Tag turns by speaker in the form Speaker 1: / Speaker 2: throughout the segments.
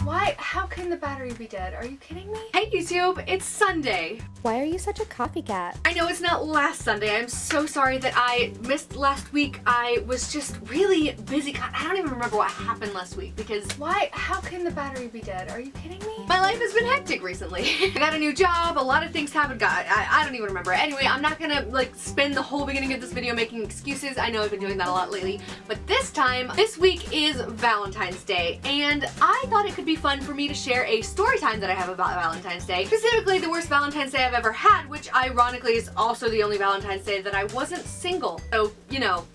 Speaker 1: Why? How can the battery be dead? Are you kidding me?
Speaker 2: Hey YouTube, it's Sunday.
Speaker 3: Why are you such a coffee cat?
Speaker 2: I know it's not last Sunday. I'm so sorry that I missed last week. I was just really busy. God, I don't even remember what happened last week because
Speaker 1: Why? How can the battery be dead? Are you kidding me?
Speaker 2: my life has been hectic recently. I got a new job, a lot of things happened. God, I don't even remember. Anyway, I'm not gonna like spend the whole beginning of this video making excuses. I know I've been doing that a lot lately. But this week is Valentine's Day, and I thought it could be fun for me to share a story time that I have about Valentine's Day. Specifically, the worst Valentine's Day I've ever had, which ironically is also the only Valentine's Day that I wasn't single. So, you know,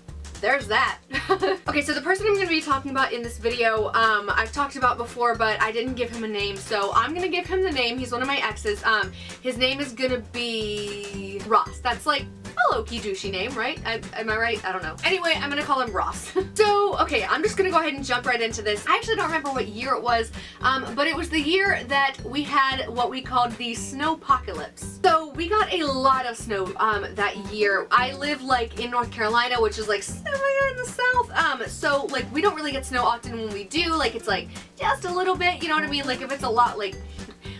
Speaker 2: there's that. Okay, so the person I'm going to be talking about in this video, I've talked about before, but I didn't give him a name, so I'm going to give him the name. He's one of my exes. His name is going to be Ross. That's like a low-key douchey name, right? Am I right? I don't know. Anyway, I'm going to call him Ross. So, okay, I'm just going to go ahead and jump right into this. I actually don't remember what year it was, but it was the year that we had what we called the snowpocalypse. So we got a lot of snow that year. I live like in North Carolina, which is like somewhere in the south. So like we don't really get snow often. When we do, like it's like just a little bit, you know what I mean? Like if it's a lot, like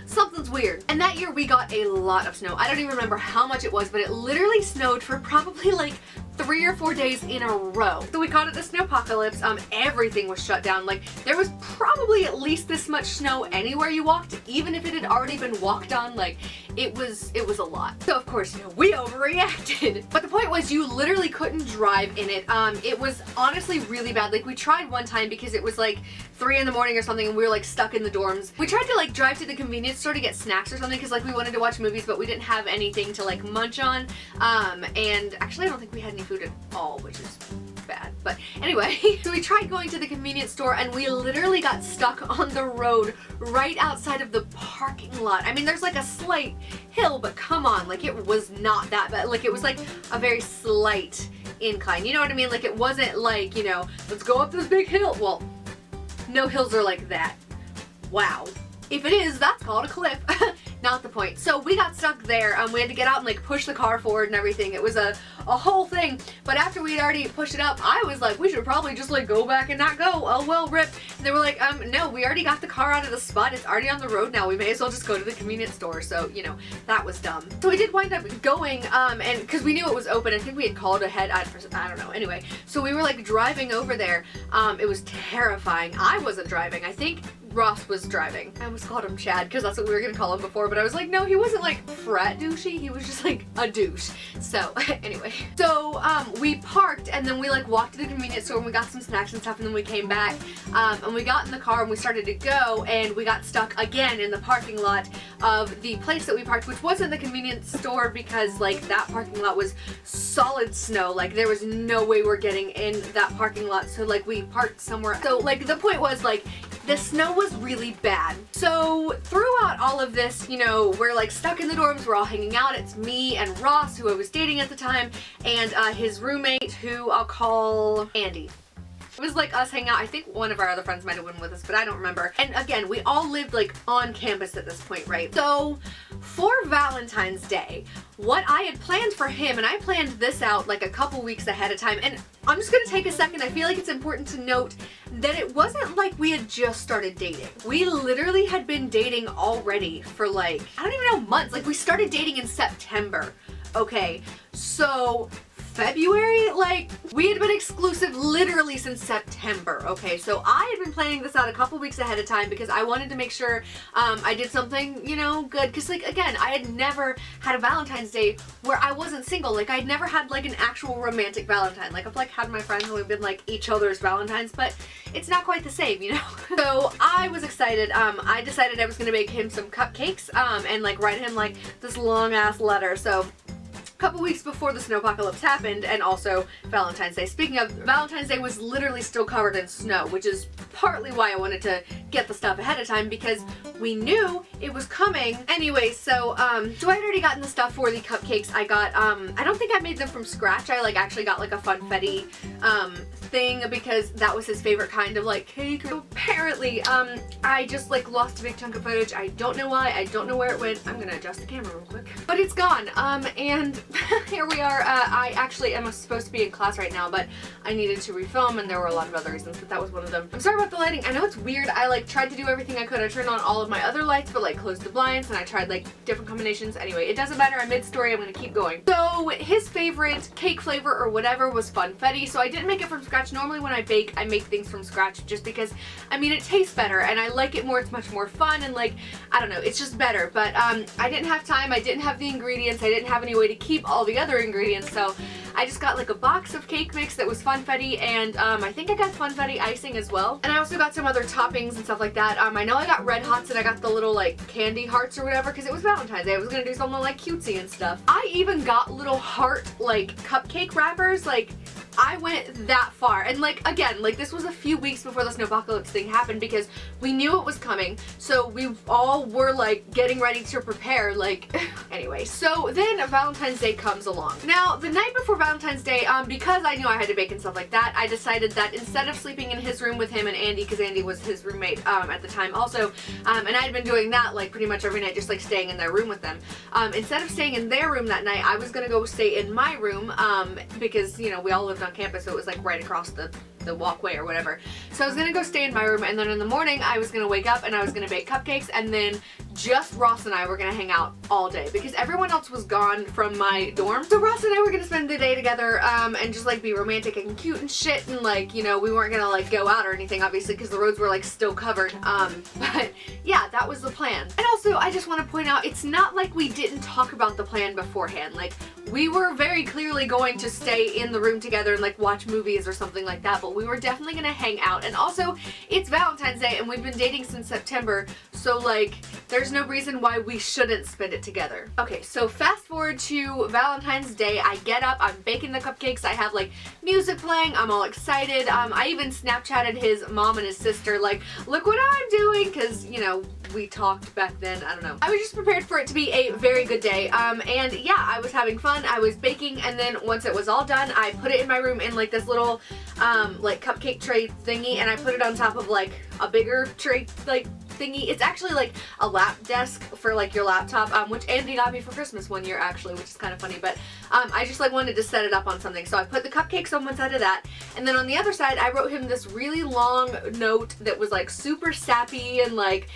Speaker 2: something's weird. And that year we got a lot of snow. I don't even remember how much it was, but it literally snowed for probably like 3 or 4 days in a row. So we called it the snowpocalypse. Everything was shut down. Like there was probably at least this much snow anywhere you walked, even if it had already been walked on. Like it was a lot. So of course, you know, we overreacted. But the point was you literally couldn't drive in it. It was honestly really bad. Like we tried one time because it was like 3 in the morning or something and we were like stuck in the dorms. We tried to like drive to the convenience store to get snacks or something because like we wanted to watch movies, but we didn't have anything to like munch on. And actually I don't think we had any food at all, which is bad. But anyway, so we tried going to the convenience store and we literally got stuck on the road right outside of the parking lot. I mean, there's like a slight hill, but come on, like it was not that bad. Like it was like a very slight incline. You know what I mean? Like it wasn't like, you know, let's go up this big hill. Well, no hills are like that. Wow. If it is, that's called a cliff. Not the point. So we got stuck there. We had to get out and like push the car forward and everything. It was a whole thing. But after we had already pushed it up, I was like, we should probably just like go back and not go. Oh well, rip. And they were like, no, we already got the car out of the spot. It's already on the road now. We may as well just go to the convenience store. So, you know, that was dumb. So we did wind up going, and because we knew it was open. I think we had called ahead. I don't know. Anyway, so we were like driving over there. It was terrifying. I wasn't driving. I think Ross was driving. I almost called him Chad because that's what we were gonna call him before, but I was like, no, he wasn't like frat douchey, he was just like a douche. So anyway, so we parked and then we like walked to the convenience store and we got some snacks and stuff, and then we came back and we got in the car and we started to go, and we got stuck again in the parking lot of the place that we parked, which wasn't the convenience store because like that parking lot was solid snow. Like there was no way we're getting in that parking lot, so like we parked somewhere. So like the point was like the snow was really bad. So throughout all of this, you know, we're like stuck in the dorms, we're all hanging out. It's me and Ross, who I was dating at the time, and his roommate, who I'll call Andy. It was like us hanging out. I think one of our other friends might have been with us, but I don't remember. And again, we all lived like on campus at this point, right? So for Valentine's Day, what I had planned for him, and I planned this out like a couple weeks ahead of time, and I'm just gonna take a second. I feel like it's important to note that it wasn't like we had just started dating. We literally had been dating already for like, I don't even know, months. Like we started dating in September. Okay, so February, like we had been exclusive literally since September. Okay, so I had been planning this out a couple weeks ahead of time because I wanted to make sure I did something, you know, good. Because like again, I had never had a Valentine's Day where I wasn't single. Like I'd never had like an actual romantic Valentine. Like I've like had my friends who have been like each other's Valentines, but it's not quite the same, you know. So I was excited. I decided I was gonna make him some cupcakes and like write him like this long ass letter. So a couple weeks before the snowpocalypse happened, and also Valentine's Day. Speaking of, Valentine's Day was literally still covered in snow, which is partly why I wanted to get the stuff ahead of time because we knew it was coming. Anyway, so I had already gotten the stuff for the cupcakes. I got, I don't think I made them from scratch. I like actually got like a funfetti thing because that was his favorite kind of like cake. So apparently, I just like lost a big chunk of footage. I don't know why. I don't know where it went. I'm gonna adjust the camera real quick. But it's gone. And here we are. I actually am supposed to be in class right now, but I needed to refilm and there were a lot of other reasons, but that was one of them. I'm sorry about the lighting. I know it's weird. I like tried to do everything I could. I turned on all of my other lights, but like closed the blinds, and I tried like different combinations. Anyway, it doesn't matter. I'm mid-story. I'm gonna keep going. So his favorite cake flavor or whatever was funfetti, so I didn't make it from scratch. Normally when I bake, I make things from scratch just because, I mean, it tastes better and I like it more. It's much more fun and like, I don't know, it's just better. But I didn't have time. I didn't have the ingredients. I didn't have any way to keep all the other ingredients, so I just got like a box of cake mix that was funfetti, and I think I got funfetti icing as well. And I also got some other toppings and stuff like that. I know I got red hots and I got the little like candy hearts or whatever because it was Valentine's Day. I was gonna do something like cutesy and stuff. I even got little heart like cupcake wrappers. Like, I went that far, and like, again, like this was a few weeks before the snowpocalypse thing happened because we knew it was coming, so we all were like getting ready to prepare, like anyway. So then Valentine's Day comes along. Now the night before Valentine's Day, because I knew I had to bake and stuff like that, I decided that instead of sleeping in his room with him and Andy, because Andy was his roommate at the time also, and I had been doing that like pretty much every night, just like staying in their room with them. Instead of staying in their room that night, I was gonna go stay in my room because, you know, we all lived on campus, so it was like right across the walkway or whatever. So I was gonna go stay in my room, and then in the morning I was gonna wake up and I was gonna bake cupcakes, and then just Ross and I were gonna hang out all day because everyone else was gone from my dorm. So Ross and I were gonna spend the day together and just like be romantic and cute and shit, and like, you know, we weren't gonna like go out or anything obviously because the roads were like still covered. But yeah, that was the plan. And also I just want to point out, it's not like we didn't talk about the plan beforehand. Like, we were very clearly going to stay in the room together and like watch movies or something like that, but we were definitely gonna hang out. And also, it's Valentine's Day and we've been dating since September, so like there's no reason why we shouldn't spend it together. Okay, so fast forward to Valentine's Day. I get up, I'm baking the cupcakes, I have like music playing, I'm all excited. I even Snapchatted his mom and his sister like, look what I'm doing, because, you know, we talked back then, I don't know. I was just prepared for it to be a very good day, and yeah, I was having fun, I was baking, and then once it was all done, I put it in my room in like this little like cupcake tray thingy, and I put it on top of like a bigger tray like thingy. It's actually like a lap desk for like your laptop, which Andy got me for Christmas one year actually, which is kind of funny, but I just like wanted to set it up on something, so I put the cupcakes on one side of that, and then on the other side I wrote him this really long note that was like super sappy and like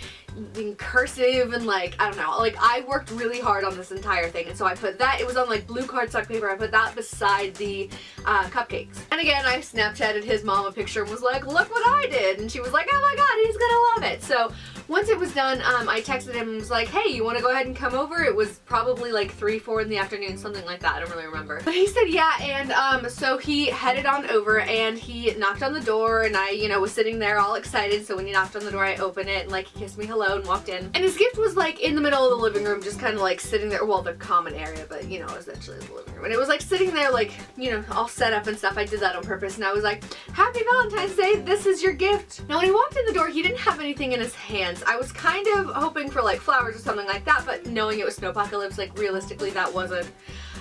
Speaker 2: in cursive, and like, I don't know, like I worked really hard on this entire thing, and so I put that, it was on like blue cardstock paper, I put that beside the cupcakes. And again, I Snapchatted his mom a picture and was like, look what I did, and she was like, oh my god, he's gonna love it. So once it was done, I texted him and was like, hey, you want to go ahead and come over? It was probably like 3, 4 in the afternoon, something like that, I don't really remember. But he said yeah, and so he headed on over and he knocked on the door, and I, you know, was sitting there all excited, so when he knocked on the door I opened it and like he kissed me hello and walked in. And his gift was like in the middle of the living room, just kind of like sitting there, well, the common area, but you know, essentially the living room. And it was like sitting there like, you know, all set up and stuff. I did that on purpose, and I was like, happy Valentine's Day, this is your gift. Now when he walked in the door, he didn't have anything in his hands. I was kind of hoping for like flowers or something like that, but knowing it was snowpocalypse, like realistically that wasn't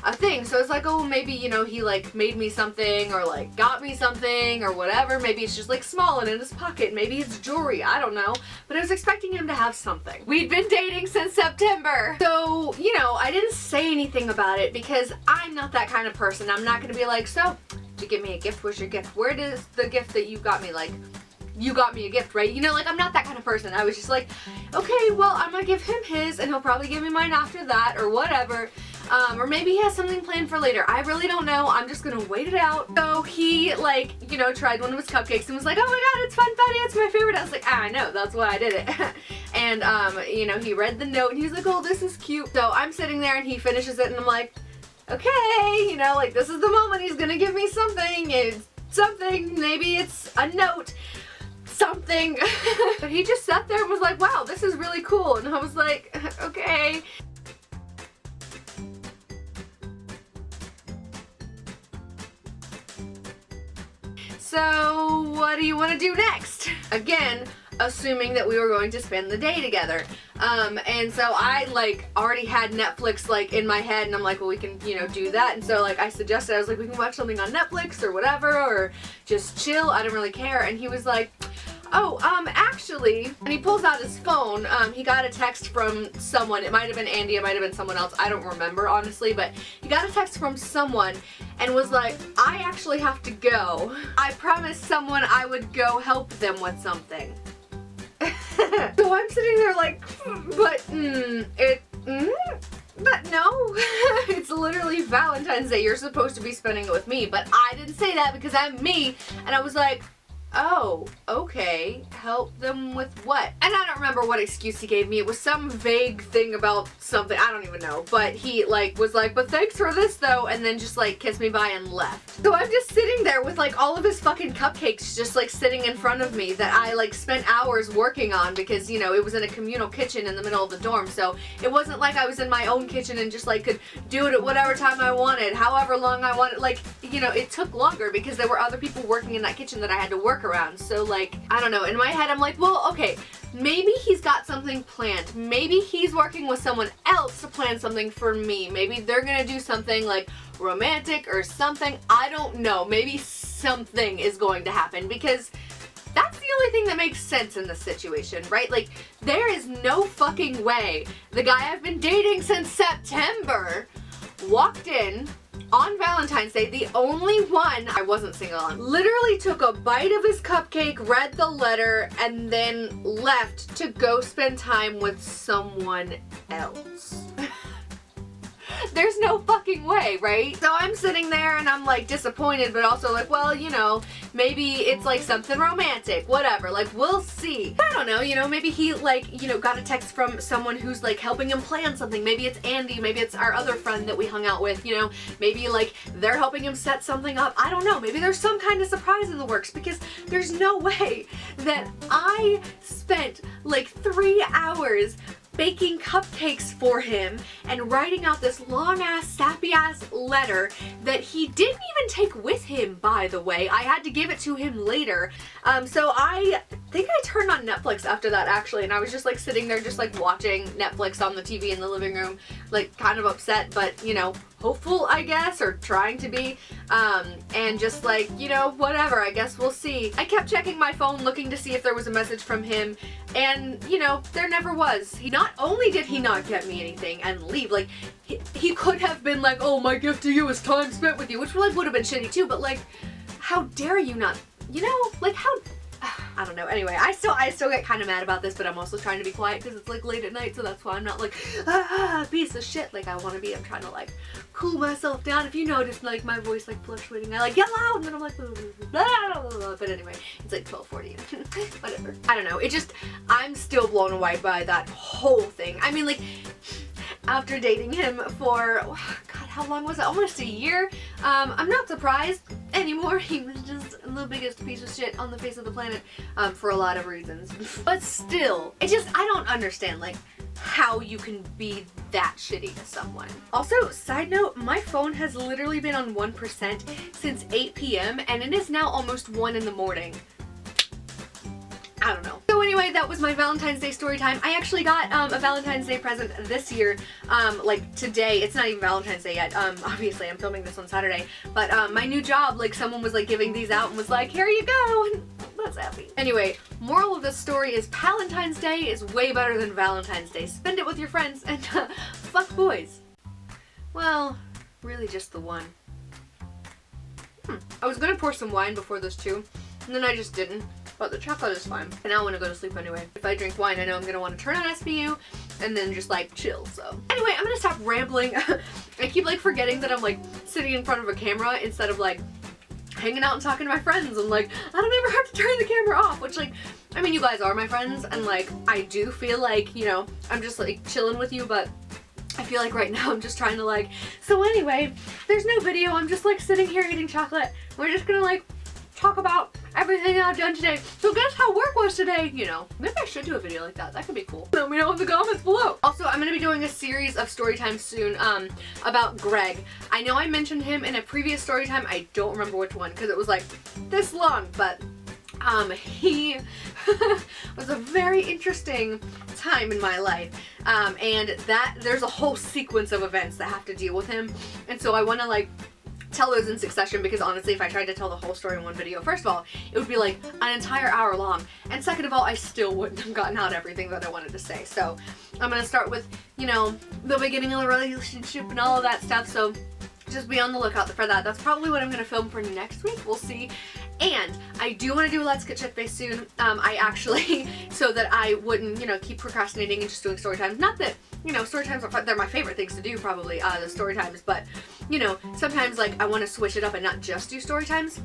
Speaker 2: a thing. So I was like, oh, maybe, you know, he like made me something or like got me something or whatever. Maybe it's just like small and in his pocket. Maybe it's jewelry, I don't know. But I was expecting him to have something. We'd been dating since September. So, you know, I didn't say anything about it because I'm not that kind of person. I'm not gonna be like, so, did you give me a gift? Where's your gift? Where is the gift that you got me? Like, you got me a gift, right? You know, like, I'm not that kind of person. I was just like, okay, well, I'm gonna give him his and he'll probably give me mine after that or whatever. Or maybe he has something planned for later. I really don't know. I'm just gonna wait it out. So he, like, you know, tried one of his cupcakes and was like, oh my god, it's funfetti, it's my favorite. I was like, I know, that's why I did it. And, you know, he read the note and he was like, oh, this is cute. So I'm sitting there and he finishes it and I'm like, okay, you know, like, this is the moment he's gonna give me something. It's something, maybe it's a note. Something. But he just sat there and was like, wow, this is really cool. And I was like, okay. So what do you want to do next? Again, assuming that we were going to spend the day together. And so I like already had Netflix like in my head, and I'm like, well, we can, you know, do that. And so like I suggested, I was like, we can watch something on Netflix or whatever, or just chill, I don't really care. And he was like, Oh, actually, and he pulls out his phone, he got a text from someone. It might have been Andy, it might have been someone else. I don't remember, honestly, but he got a text from someone and was like, I actually have to go. I promised someone I would go help them with something. So I'm sitting there like, but no, it's literally Valentine's Day. You're supposed to be spending it with me, but I didn't say that because I'm me. And I was like, oh, okay, help them with what? And I don't remember what excuse he gave me. It was some vague thing about something, I don't even know. But he like was like, but thanks for this though, and then just like kissed me bye and left. So I'm just sitting there with like all of his fucking cupcakes just like sitting in front of me that I like spent hours working on because, you know, it was in a communal kitchen in the middle of the dorm. So it wasn't like I was in my own kitchen and just like could do it at whatever time I wanted, however long I wanted. Like, you know, it took longer because there were other people working in that kitchen that I had to work around. So like, I don't know, in my head I'm like, well, okay, maybe he's got something planned. Maybe he's working with someone else to plan something for me. Maybe they're gonna do something like romantic or something. I don't know. Maybe something is going to happen because that's the only thing that makes sense in this situation, right? Like, there is no fucking way the guy I've been dating since September walked in on Valentine's Day, the only one I wasn't single on, literally took a bite of his cupcake, read the letter, and then left to go spend time with someone else. There's no fucking way, right? So I'm sitting there and I'm like disappointed, but also like, well, you know, maybe it's like something romantic, whatever, like we'll see. I don't know, you know, maybe he like, you know, got a text from someone who's like helping him plan something. Maybe it's Andy, maybe it's our other friend that we hung out with, you know, maybe like they're helping him set something up. I don't know, maybe there's some kind of surprise in the works because there's no way that I spent like 3 hours baking cupcakes for him and writing out this long-ass, sappy-ass letter that he didn't even take with him, by the way. I had to give it to him later. So I think I turned on Netflix after that, actually, and I was just like sitting there just like watching Netflix on the TV in the living room, like kind of upset, but you know, hopeful, I guess, or trying to be, and just like, you know, whatever, I guess we'll see. I kept checking my phone looking to see if there was a message from him, and, you know, there never was. Not only did he not get me anything and leave, like, he could have been like, oh, my gift to you is time spent with you, which like would have been shitty too, but like, how dare you not, you know, like how, I don't know. Anyway, I still get kind of mad about this, but I'm also trying to be quiet because it's like late at night, so that's why I'm not like, piece of shit like I want to be. I'm trying to like cool myself down. If you notice, like my voice like fluctuating, I like yell out and then I'm like, blah, blah, blah. But anyway, it's like 12:40. Whatever. I don't know. It just, I'm still blown away by that whole thing. I mean, like, after dating him for, God, how long was it? Almost a year. I'm not surprised anymore. He was just the biggest piece of shit on the face of the planet, for a lot of reasons. But still, I don't understand, like, how you can be that shitty to someone. Also, side note, my phone has literally been on 1% since 8 p.m. and it is now almost 1 in the morning. I don't know. So anyway, that was my Valentine's Day story time. I actually got a Valentine's Day present this year, like today. It's not even Valentine's Day yet. Obviously I'm filming this on Saturday, but my new job, like someone was like giving these out and was like, here you go, and that's happy. Anyway, moral of this story is Valentine's Day is way better than Valentine's Day. Spend it with your friends and fuck boys. Well, really just the one. I was gonna pour some wine before this too, and then I just didn't. But the chocolate is fine. And I want to go to sleep anyway. If I drink wine, I know I'm going to want to turn on SVU and then just like chill, so. Anyway, I'm going to stop rambling. I keep like forgetting that I'm like sitting in front of a camera instead of like hanging out and talking to my friends and like, I don't ever have to turn the camera off, which like, I mean, you guys are my friends and like, I do feel like, you know, I'm just like chilling with you, but I feel like right now I'm just trying to like, so anyway, there's no video. I'm just like sitting here eating chocolate. We're just going to like talk about everything I've done today. So guess how work was today? You know, maybe I should do a video like that. That could be cool. Let me know in the comments below. Also, I'm gonna be doing a series of story time soon about Greg. I know I mentioned him in a previous story time. I don't remember which one because it was like this long, but he was a very interesting time in my life. And that there's a whole sequence of events that have to deal with him. And so I want to like tell those in succession, because honestly, if I tried to tell the whole story in one video, first of all, it would be like an entire hour long, and second of all, I still wouldn't have gotten out everything that I wanted to say. So I'm gonna start with, you know, the beginning of the relationship and all of that stuff, so just be on the lookout for that. That's probably what I'm gonna film for next week. We'll see. And I do want to do a Let's Get Shit-Faced soon. I actually, so that I wouldn't, you know, keep procrastinating and just doing story times. Not that, you know, story times are, they're my favorite things to do, probably, the story times, but, you know, sometimes, like, I want to switch it up and not just do story times.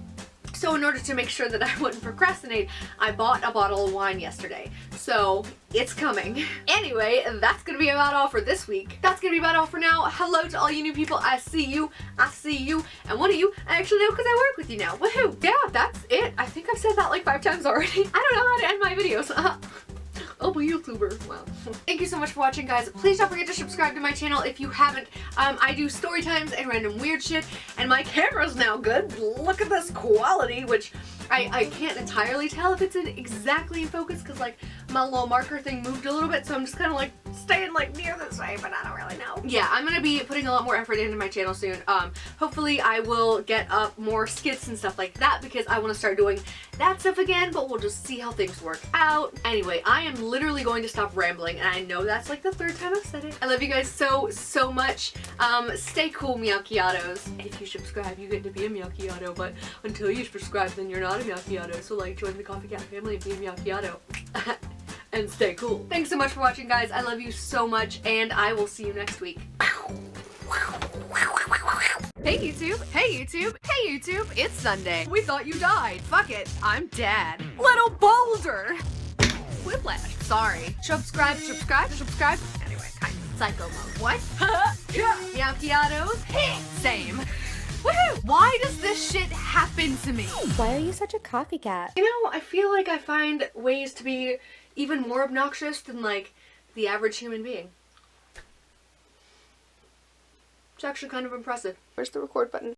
Speaker 2: So in order to make sure that I wouldn't procrastinate, I bought a bottle of wine yesterday. So it's coming. Anyway, that's gonna be about all for this week. That's gonna be about all for now. Hello to all you new people. I see you. I see you. And one of you I actually know because I work with you now. Woohoo! Yeah, that's it. I think I've said that like 5 times already. I don't know how to end my videos. I'm a YouTuber. Wow. Thank you so much for watching, guys. Please don't forget to subscribe to my channel if you haven't. I do story times and random weird shit, and my camera's now good. Look at this quality, which I can't entirely tell if it's exactly in focus because, like, my little marker thing moved a little bit, so I'm just kind of like staying like near this way, but I don't really know. Yeah, I'm gonna be putting a lot more effort into my channel soon. Hopefully I will get up more skits and stuff like that because I want to start doing that stuff again, but we'll just see how things work out. Anyway, I am literally going to stop rambling, and I know that's like the 3rd time I've said it. I love you guys so much. Stay cool, Meowkiatos. If you subscribe, you get to be a Meowkiato, but until you subscribe, then you're not a Meowkiato. So, like, join the Coffee Cat family and be a Meowkiato. And stay cool. Thanks so much for watching, guys. I love you so much, and I will see you next week. Hey YouTube, hey YouTube, hey YouTube, it's Sunday. We thought you died. Fuck it, I'm dead. Little boulder. Whiplash, sorry. Subscribe. Anyway, kind of psycho mode. What? Yeah. Meowkiatos? Same. Woohoo! Why does this shit happen to me?
Speaker 3: Why are you such a coffee cat?
Speaker 2: You know, I feel like I find ways to be even more obnoxious than, like, the average human being. It's actually kind of impressive. Where's the record button?